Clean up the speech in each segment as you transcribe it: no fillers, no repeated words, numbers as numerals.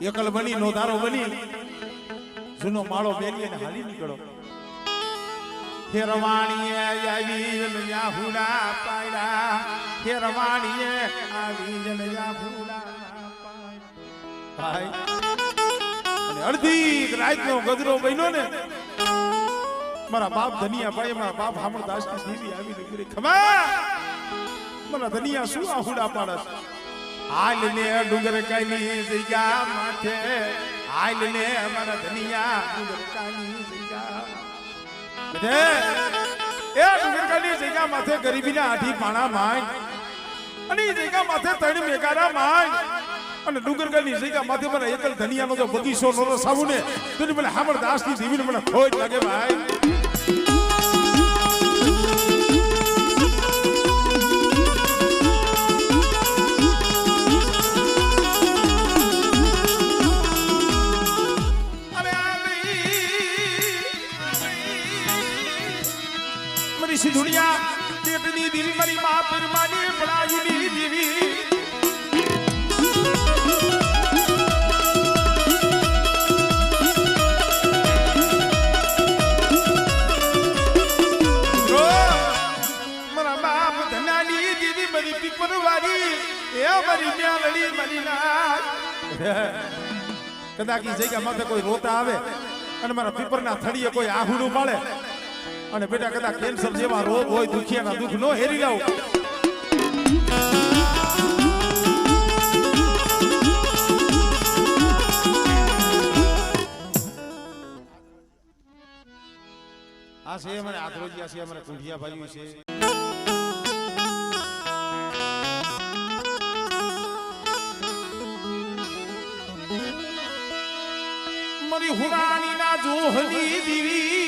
એકલ બની નોધારો બની જૂનો માળો બેલી અને હાલી નીકળો ફેરવાણીએ આવી ને યાહુડા પાડ્યા ફેરવાણીએ આવી ને યાહુડા ભાઈ અને અડધી રાતનો ગજરો બન્યો ને મારા બાપ ધનિયા ભાઈ મારા બાપ હામળદાસ ની દેવી આવી નીકળી ખમા મારા ધનિયા શું આહુડા પાડસ હાલ ને ડુંગર કાની જગ્યા માથે હાલ ને મારા ધનિયા ડુંગર કાની જગ્યા બધે એ ડુંગર કાની જગ્યા માથે ગરીબીના આઠી પાણા માંગ અને એ જગ્યા માથે ત્રણ મેકારા માંગ અને ડુંગર કાની જગ્યા માથે મારા એકલ ધનિયાનો તો બગીચો નોરો સાવું ને તો મને હામળદાસ ની દેવીને મને ખોટ લાગે ભાઈ दुनिया तेटनी देवी मरी मां परमानी पड़ाई देवी मरा बाप धनानी देवी मरी पीपर वाली ए मरी न्यालड़ी मरी ना कदाची जग्या माथे कोई रोता आवे અને મારા પીપરના થડીએ કોઈ આહુડું મળે અને બેટા કદા કેન્સર જેવા રોગ હોય દુખિયાના દુખ નો હેરી લાવ આ છે અમારે આદરોજિયા છે અમારે કુંઢિયા ભાઈઓ છે મારી હુરાની ના જોહની દીવી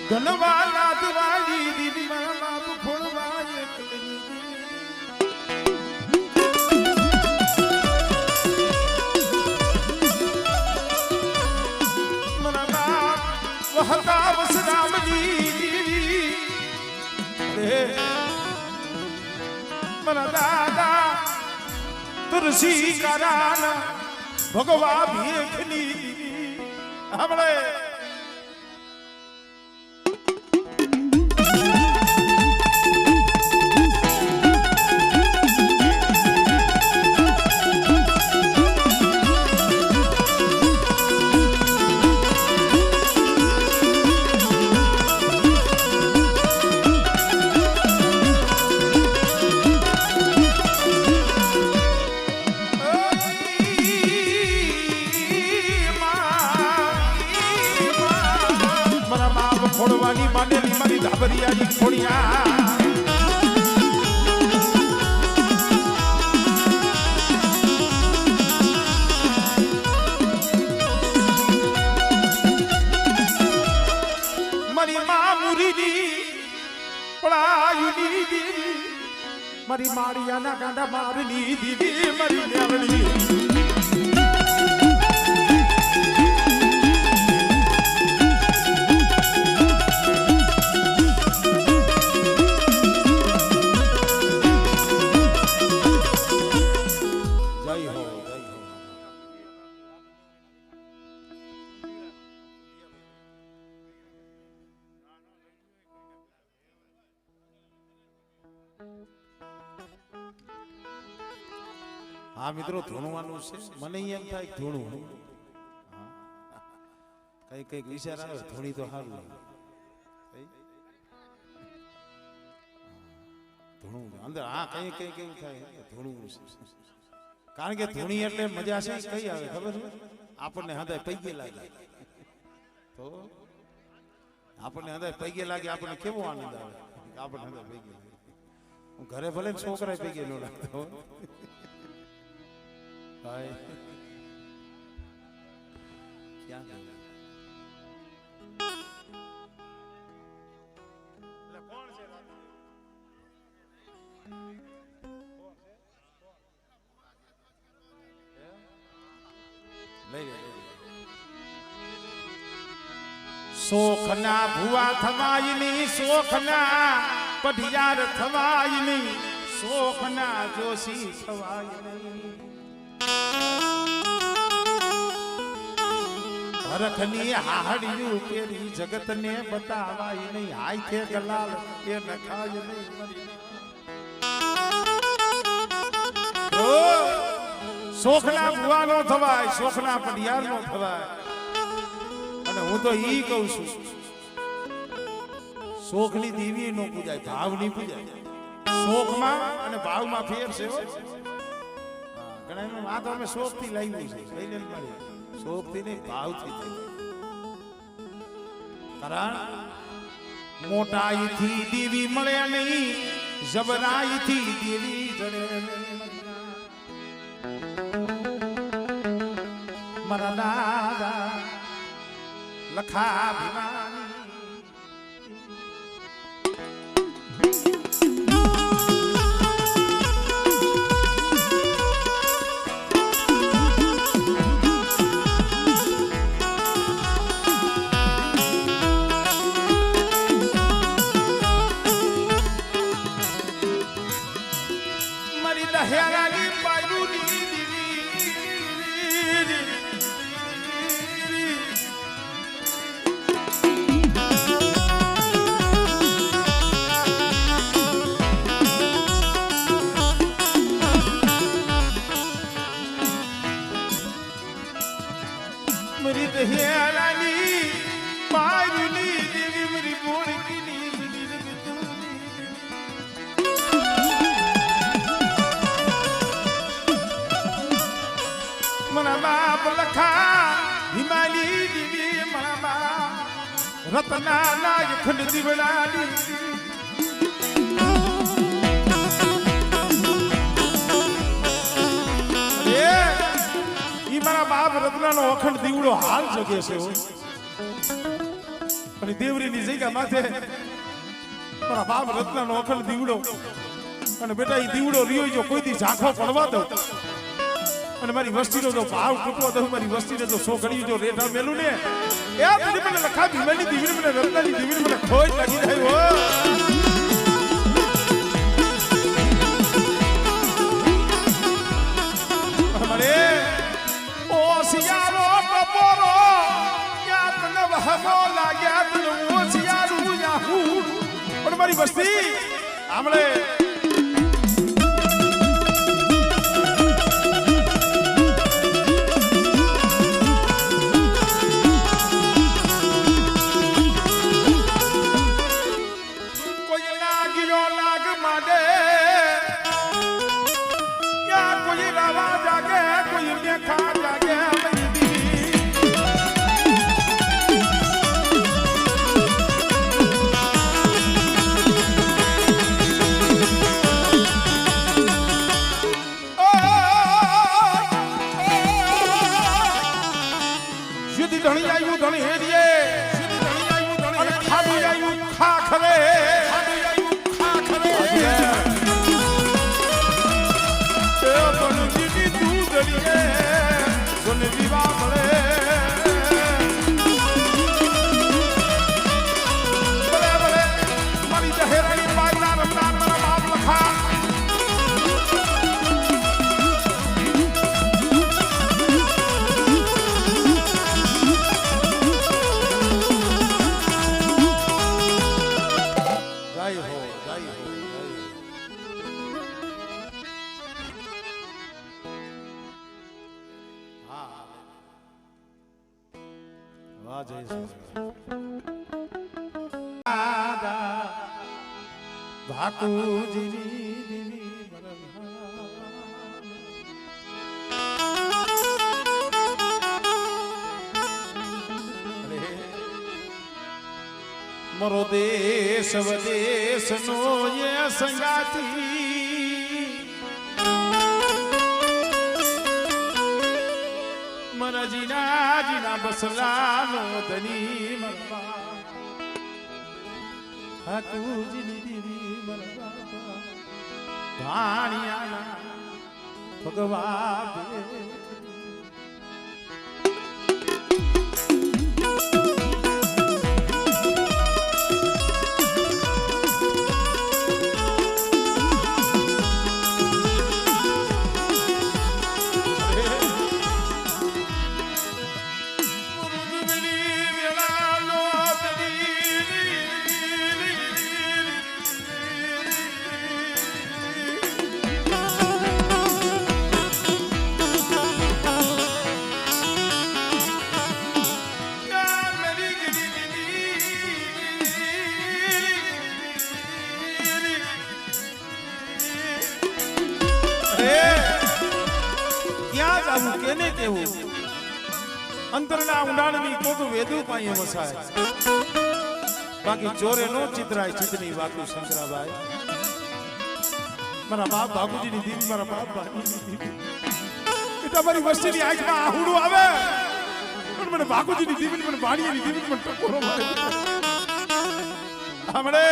ગનવા લાદવાલી દીદી મારા બાપ ખોળવા એકલી મારા બાપ વહતા વસરામની દીદી મારા દાદા તુલસી કરાના ભગવા ભીખની આપણે ખોડવાની માનેલી મારી ધાબરિયાની ખોડિયા મારી મા મુરીની પડાયુની દીદી મારી માળિયાના ગાંડા મારની દીદી મારી નેવડી હા મિત્રો ધૂણવાનું છે મને એમ થાય ધૂણું કઈ કઈક વિચાર આવે ધૂણી તો સારું લાગે ધૂણું અંદર હા કઈ કઈ કેવું થાય ધૂણું કારણ કે ધૂણી એટલે મજા છે કઈ આવે ખબર છે આપણને હૃદય પૈગે લાગે તો આપણને હૃદય પૈગે લાગે આપણને કેવો આનંદ આવે આપણને હૃદય પૈગે લાગે હું ઘરે ભલે છોકરા પૈગે ન લાગતો ભાઈ क्या कौन से શોખના ભુવા થવાય નહીં, શોખના પઢિયાર થવાય નહીં, શોખના જોશી થવાય નહીં. હરખની હાહડિયું પેરી જગતને બતાવાય નહીં, હાથે ગલાલ એ નખાય નહીં. શોખના ભુવા નો થવાય, શોખના પઢિયાર નો થવાય. અને હું તો ઈ કહું છું, શોખની દેવી નો પૂજાય, ભાવની પૂજાય. શોખમાં અને ભાવમાં ફેર છે. ઘણા આ તો અમે શોખથી લાવ્યું છે, લઈને મળી શોખથી નહીં ભાવથી. કારણ મોટાઈથી દેવી મળે નહીં, જબરાઈથી દેવી જડે નહીં. મારા દાદા લખા ભીમાની મારી દહેરાની બાજુની मेरी दहियारानी पारुनी देवी मेरी बोड़कीनी मना बाप लखा हिमाली देवी मना बाप रत्ना नायक दिवलानी મારા બાપ રત્નાનો અખંડ દીવડો હાલ જગે છે. અને દેવરીની જગ્યા માથે મારા બાપ રત્નાનો અખંડ દીવડો. અને બેટા એ દીવડો રહ્યો જો કોઈ દી ઝાંખો પડવા દઉં અને મારી વસ્તીનો જો ભાવ તૂટવા દઉં, મારી વસ્તીને જો સો ઘડી જો રેઠા મેલું ને એ બધી મને લખા ભીમાની દીવડી મને રત્નાની દીવડી મને ખોજ લાગી જાય. અમારે ઓસિયારો ટપોરો યાદ ન વહમોલા યાદ ન ઓસિયારો યાહૂ. પણ મારી વસ્તી આમળે કોઈ લાગ્યો લાગ માડે યા કોઈ રાવા જાગે કોઈ મેખા જાગે. ધણી આવ્યું ધણી હેરીએ, અને ખાડું આવ્યું ખાખરે, તું ધણીએ જોને વિવાહ મળે. ભલે ભલે મારી દહેરાની બાઈના રમનાર મારા બાપ લખા. મરો દેશ વદેશ નો એ સંગાતી મરા જીના જીના બસલા નો ધની મરવા ઠાકુરજીની દીવી મરવા ભાણિયાના ભગવા કેને કેવું અંતરના ઊંડાણની કોક વેદુ પાયે વસાય બાકી ચોરે નો ચિત્રાય ચિત્રની વાતું શંકરાભાઈ મારા બાપ બાપુજીની દીવી મારા બાપ બાપુજીની દીવી એટલે મારી વસ્તીની આંખમાં આહુડું આવે પણ મને બાપુજીની દીવી મને બાણીની દીવી મને ટકોરો મારે હમણે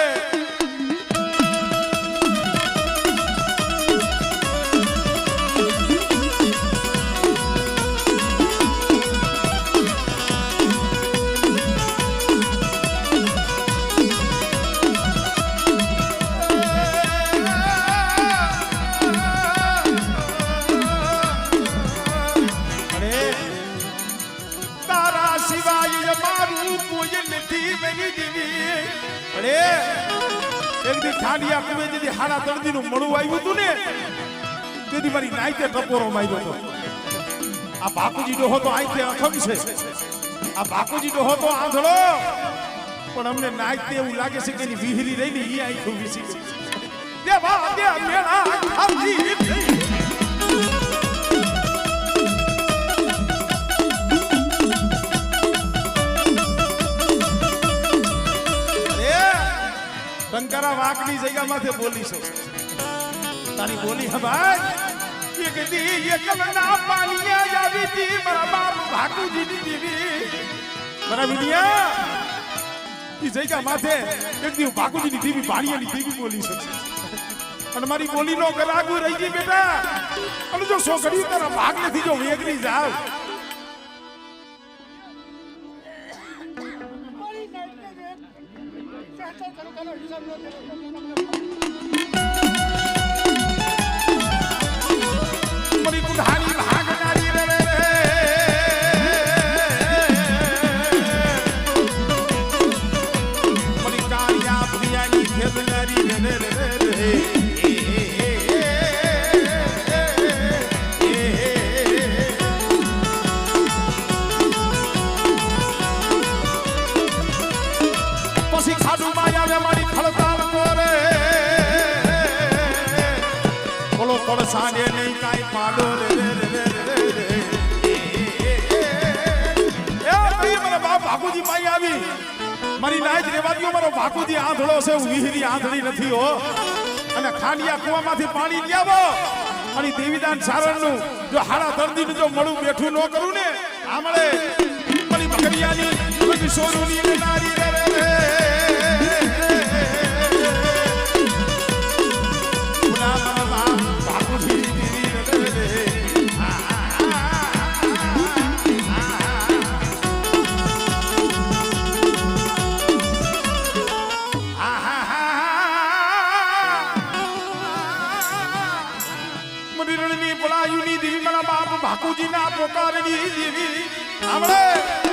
ખાડિયા કુવે જેથી હાડા તળદીનું મળું આવ્યું હતું ને તેથી મારી નાઈતે ટપોરો માર્યો હતો આ બાપુજી ડોહો તો આંખે અખમ છે આ બાપુજી ડોહો તો આંધળો પણ અમને નાઈતે એવું લાગે છે કે એની વિહરી રહીને ઈ આંખું વીસી ગઈ દેવા દે મેળા ખાવી શંકરા વાકની જગ્યા માથે બોલી છે તારી બોલી હે ભાઈ એ કદી એક મના પાણીયા આવી તી મારા બાપ ભાકુજીની દેવી મારા વિડિયા ઈ જગ્યા માથે એક દી ભાકુજીની દેવી પાણીયાની દેવી બોલી છે અને મારી બોલી નો ગરાગુ રહી ગઈ બેટા અને જો સોગડી તારા ભાગ નથી જો વેગની જાવ મરી કુધારી ભાગનારી રે રે મરી કાળિયા પ્રિયાની ખેલનારી રે રે રે પછી ખાડું માયા મારી ખળતાળ કરે બોલો પડસાને નહીં કાઈ પાડો રે રે રે રે એ ભાઈ મારા બાપ બાપુજી માઈ આવી મારી નાઈજ રેવાદીઓ મારો બાપુજી આંધળો છે હું વિહરી આંધળી નથી હો અને ખાડિયા કુવામાંથી પાણી લઈ આવો અને દેવીદાન સારણનું જો હાડા દર્દીનું જો મળું બેઠું ન કરું ને આમળે મારી બકરિયાની બધી સોરુની નારી રે રે બાપુજી ના પોકારની દેવી આવડે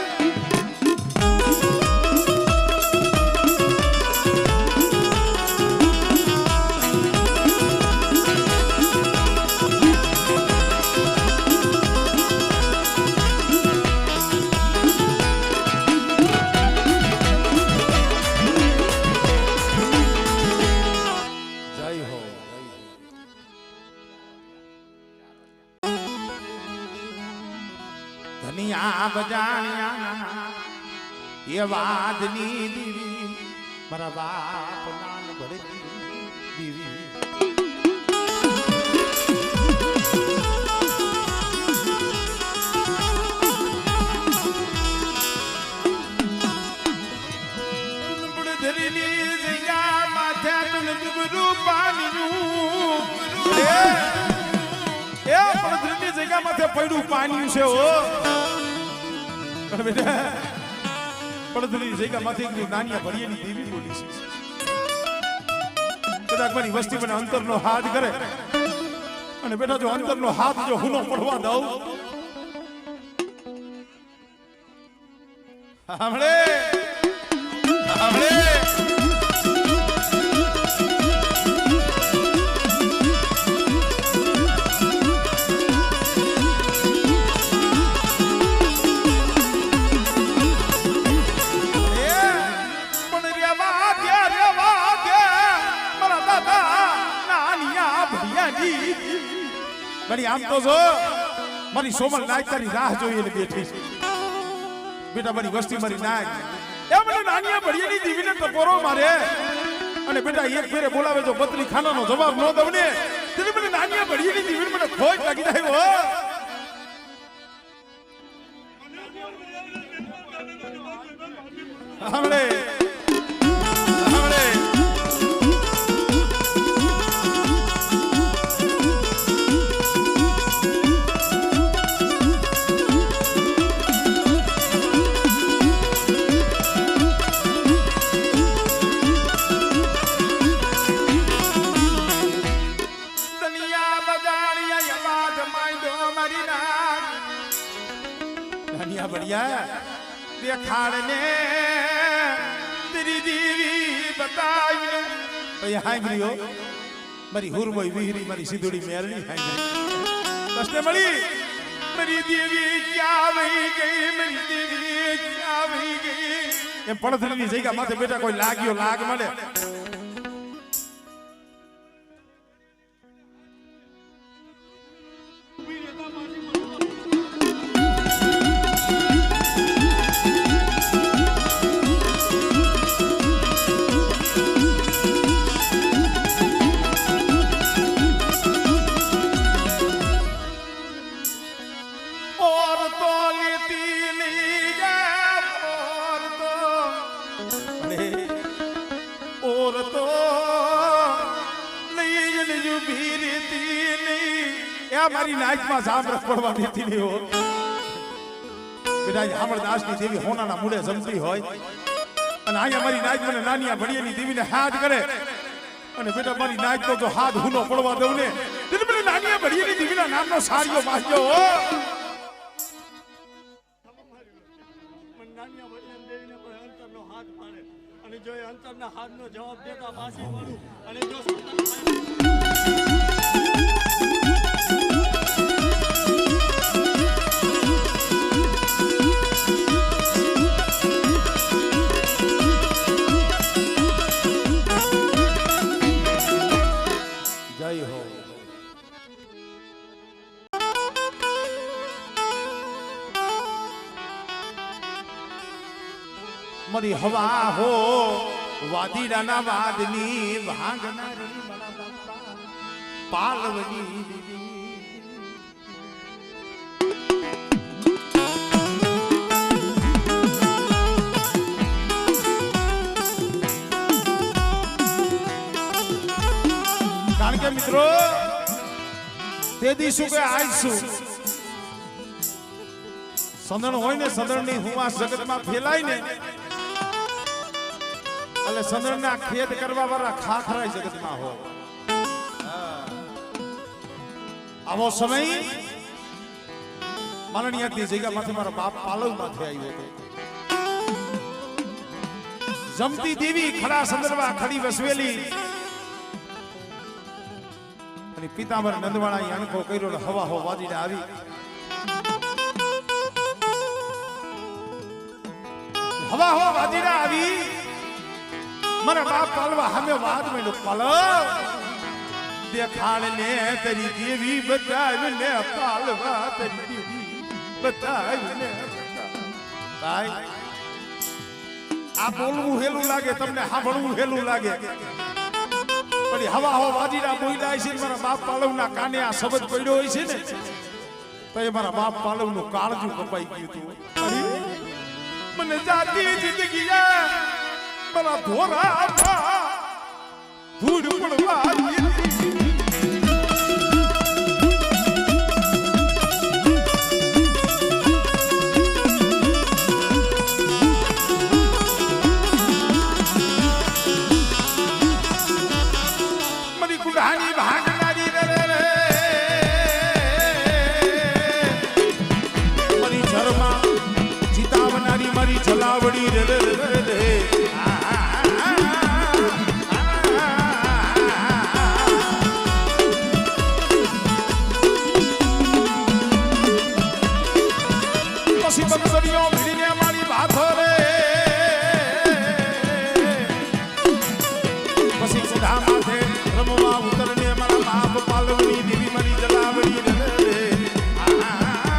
ધનિયા બજાણ્યા એ વાદની દીવી મારા બાપ નાન ભરતી દીવી ધરેલી જગ્યા માથે તું દુબરું પાણીનું એ પડધરની જગ્યા માથે પડ્યું પાણી છે હો બેટા પડધરની જગ્યા માથે એક નાનિયા ભરિયાની દેવી બોલી છે કદાચ મારી વસ્તી મને અંતરનો હાથ કરે અને બેટા જો અંતરનો હાથ જો હુનો પડવા દઉં હમણે હમણે બડી આમ તો જો મારી સોમલ નાયક તારી રાહ જોઈને બેઠી છે બેટા મારી વસ્તી મારી નાયક એ મને નાનિયા ભળિયાની દીવીને ટપોરો મારે અને બેટા એક ફેરે બોલાવે જો બત્રી ખાનાનો જવાબ ન દઉં ને એટલે મને નાનિયા ભળિયાની દીવીને મને ખોજ લાગી જાય હો હમણે देखाड़ने तेरी दीवी बताई भाई हाय मिलियो मरी हुरमोई वीहरी मरी सिद्धुड़ी मेरनी हाय दसने मरी मेरी देवी क्या वही गई मेरी देवी क्या वही गई ये पड़थली जगह माथे बेटा कोई लागियो लाग मले મારી નાઈકમાં જામ રખડવા દેતી નહીં હો બેટા અમરદાસની દેવી હોનાના મૂળે જમતી હોય અને અહીંયા મારી નાઈક મને નાનિયા ભડિયાની દેવીને હાથ કરે અને બેટા મારી નાઈકનો જો હાથ હુનો પડવા દઉં ને એટલે મને નાનિયા ભડિયાની દેવીના નામનો સાડીઓ બાંધ્યો હો નાનિયા ભડિયાની દેવીને કોઈ અંતરનો હાથ પાડે અને જો એ અંતરના હાથનો જવાબ દેતા પાછી વળું અને જો मरी हवा हो वादीडाना वादनी भांगनारी पालवनी કારણ કે મિત્રો તે દિવસો કે આઈશું સંદણ હોય ને સંદણની હુવાસ જગતમાં ફેલાય ને એટલે સંદણના ખેત કરવા વાળા ખાખરા જગતમાં હો આવો સમય માનણીયાની જગ્યામાંથી મારા બાપ પાલવમાંથી આવ્યો હતો જમતી દેવી ખડા સંદર્ભમાં ખડી વસવેલી અને પિતાંબર નંદવાળા અણખો કર્યો હવા હો વાદીને આવી હવા હો વાદીને આવી મારા બાપ પાલવા હમે વાદ में પાલવ દેખાડ ને તેરી દેવી બતાવ ને પાલવા તેરી દેવી બતાવ ને ભાઈ આ બોલવું હેલું લાગે તમને સાંભળવું હેલું લાગે પણ હવા હો વાદીના બોલ્યા છે મારા બાપ પાલવના કાને આ શબ્દ પડ્યો હોય છે ને તો એ મારા બાપ પાલવનું કાળજું કપાઈ ગયું હતું મને જાતી જિંદગી મારા ધોરા ધૂળ પડવા મરી કુડાની ભાગનારી રે મરી શર્મા જીતાવનારી મારી જલાવડી રે ઉતરને મારા બાપ પાલવની દેવી મારી જલાવડી રે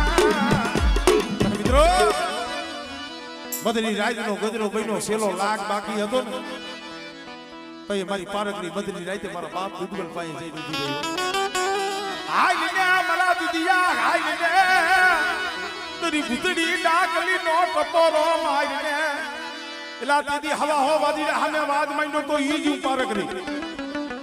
મધની રાતનો ગજરો બન્યો સેલો લાગ બાકી હતો ને તો એ મારી પારકની મધની રાતે મારા બાપ દુધગલ પાસે જઈને ઊભી રહ્યો હાય લે મારા દુધિયા હાય લે તરી ભૂતડી ડાકલી નો ટપોરો મારને એલા તેદી હવા હો વાદી સામે વાદ માંડ્યો તો ઈ જ પારકની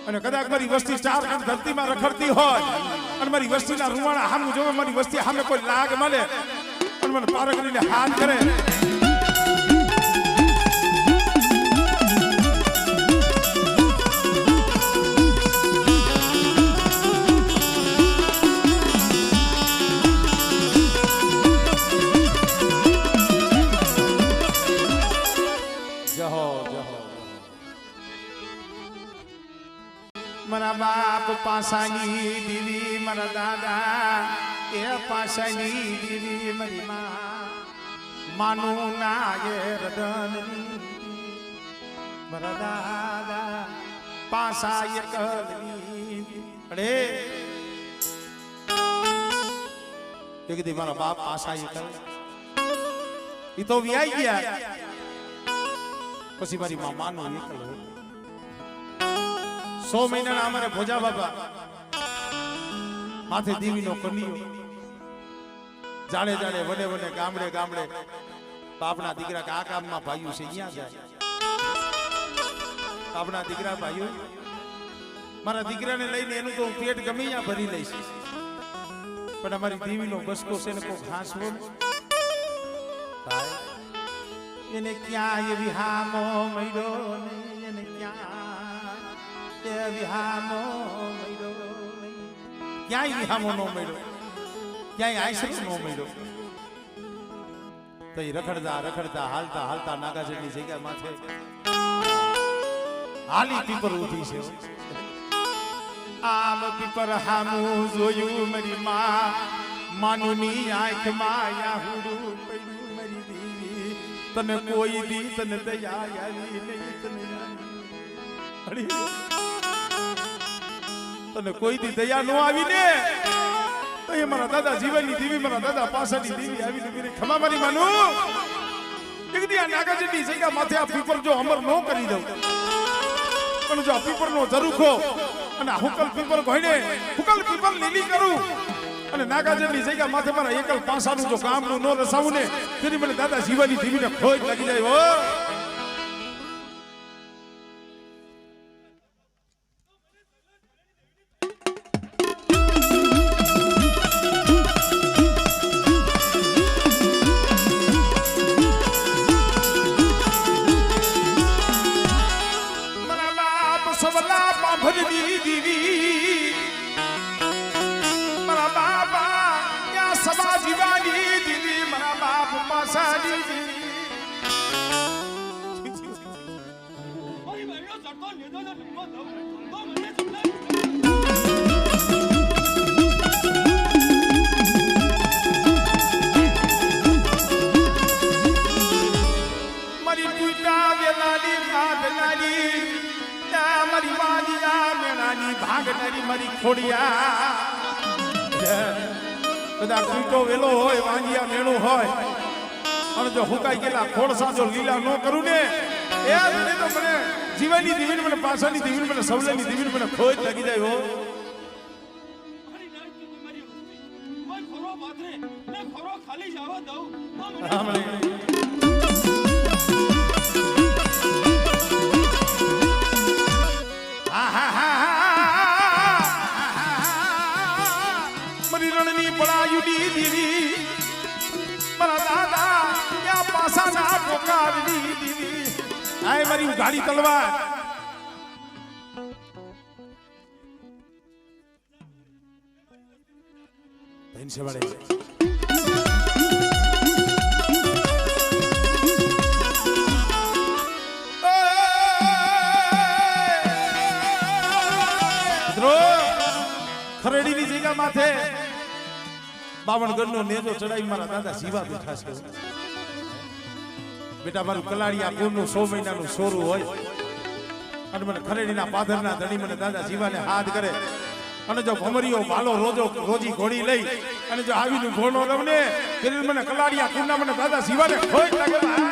અને કદાચ મારી વસ્તી ચાર ખાન ધરતીમાં રખડતી હોય અને મારી વસ્તીના રૂવાણા સામું જોવે મારી વસ્તી સામે કોઈ લાગ મળે અને મને પારકરીને હાથ કરે મારા બાપ પાસાની દીવી મારા દાદા એ પાસાની દીવી મારી માનું ના એ રદન મારા દાદા પાસા એ કલની અરે એ કીધી મારા બાપ પાસા એ કલ ઈ તો વ્યાઈ ગયા પછી મારી માનું એકલ 100 મહિનાના અમારે ભોજા બાબા માથે દીવીનો કન્યો જાડે જાડે વડે વડે ગામડે ગામડે બાપના દીકરા કે આ કામમાં ભાઈઓ છે અહીંયા જાય બાપના દીકરા ભાઈઓ મારા દીકરાને લઈને એનું તો હું પેટ ગમે ત્યાં ભરી લઈશ પણ અમારી દીવીનો બસકો છે ને કોઈ ઘાસવો એને ક્યાં એવી હામો મળ્યો નહીં એને ક્યાં વિહામો મળ્યો ક્યાંય વિહામો નો મળ્યો ક્યાંય આશરો નો મળ્યો તો એ રખડતા રખડતા હાલતા હાલતા નાગાજની જગ્યા માથે હાલી પીપર ઉઠી છે આમ પીપર હામું જોયું મારી માનુની આંખમાં યાહુડું પડ્યું મારી દીવી તને કોઈ દી તને દયા આવી નહીં તને તને કોઈ દી દયા નો આવી ને તો એ મારા દાદા જીવનની દેવી મારા દાદા પાસાની દેવી આવીને મેરી ખમા મારી માનું એક દી આ નાગાજની જગ્યા માથે આ પીપર જો અમર નો કરી દઉં પણ જો આ પીપર નો ઝરૂખો અને હુકલ પીપર ઘોઈને હુકલ પીપર લીલી કરું અને નાગાજની જગ્યા માથે મારા એકલ પાસાનું જો કામનું નો રસાવું ને તેની મને દાદા જીવનની દેવીને ખોજ લાગી જાય હો મારી ખોડિયા કદાચ પીટો વેલો હોય વાંજિયા મેણું હોય અને જો હુકાઈ ગયેલા ખોડસા જો લીલા ન કરું ને એ મને તો મને જીવનની દીવીને મને પાસાની દીવીને મને સવલેની દીવીને મને ખોજ લાગી જાય હો ખાલી જવા દઉં મારી ગાડી તલવાર બહેન છે વડે ખરેડીની જગ્યા માથે 52 ગણનો નેજો ચડાવી મારા દાદા જીવા બેઠા છે બેટા મારું કલાડિયા કુળનું 100 મહિનાનું સોરું હોય અને મને ખરેડીના પાદરના ધણી મને દાદા જીવાને હાથ કરે અને જો ભમરીઓ ભાલો રોજી ઘોડી લઈ અને જો આવીનું ઘોડો રમને મને કલાડિયા કુળના મને દાદા જીવાને ખોજ લાગે